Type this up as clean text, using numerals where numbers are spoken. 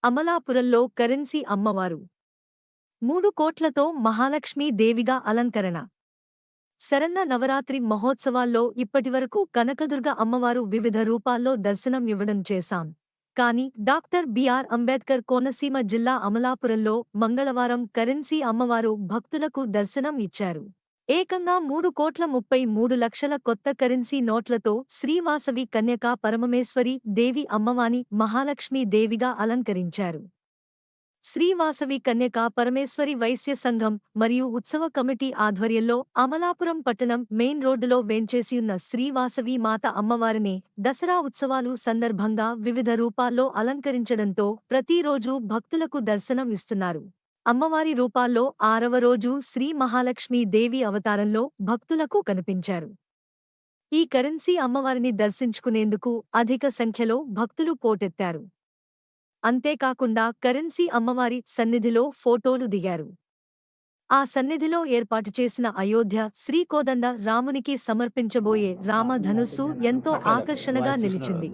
అమలాపురంలో కరెన్సీ అమ్మవారు 3 కోట్లతో మహాలక్ష్మీ దేవిగా అలంకరణ. శరన్న నవరాత్రి మహోత్సవాల్లో ఇప్పటివరకు కనకదుర్గ అమ్మవారు వివిధ రూపాల్లో దర్శనం ఇవ్వడం చేశాం. కానీ డాక్టర్ బిఆర్ అంబేద్కర్ కోనసీమ జిల్లా అమలాపురంలో మంగళవారం కరెన్సీ అమ్మవారు భక్తులకు దర్శనం ఇచ్చారు. ఏకంగా 3,33,00,000 కొత్త కరెన్సీ నోట్లతో శ్రీవాసవి కన్యకా పరమమేశ్వరి దేవి అమ్మవాని మహాలక్ష్మీ దేవిగా అలంకరించారు. శ్రీవాసవి కన్యకా పరమేశ్వరి వైశ్య సంఘం మరియు ఉత్సవ కమిటీ ఆధ్వర్యంలో అమలాపురం పట్టణం మెయిన్ రోడ్డులో వేంచేసియున్న శ్రీవాసవి మాత అమ్మవారిని దసరా ఉత్సవాలు సందర్భంగా వివిధ రూపాల్లో అలంకరించడంతో ప్రతిరోజూ భక్తులకు దర్శనం ఇస్తున్నారు. అమ్మవారి రూపాల్లో 6వ రోజు శ్రీ మహాలక్ష్మీ దేవి అవతారంలో భక్తులకు కనిపించారు. ఈ కరెన్సీ అమ్మవారిని దర్శించుకునేందుకు అధిక సంఖ్యలో భక్తులు పోటెత్తారు. అంతేకాకుండా కరెన్సీ అమ్మవారి సన్నిధిలో ఫోటోలు దిగారు. ఆ సన్నిధిలో ఏర్పాటు చేసిన అయోధ్య శ్రీకోదండ రామునికి సమర్పించబోయే రామధనుస్సు ఎంతో ఆకర్షణగా నిలిచింది.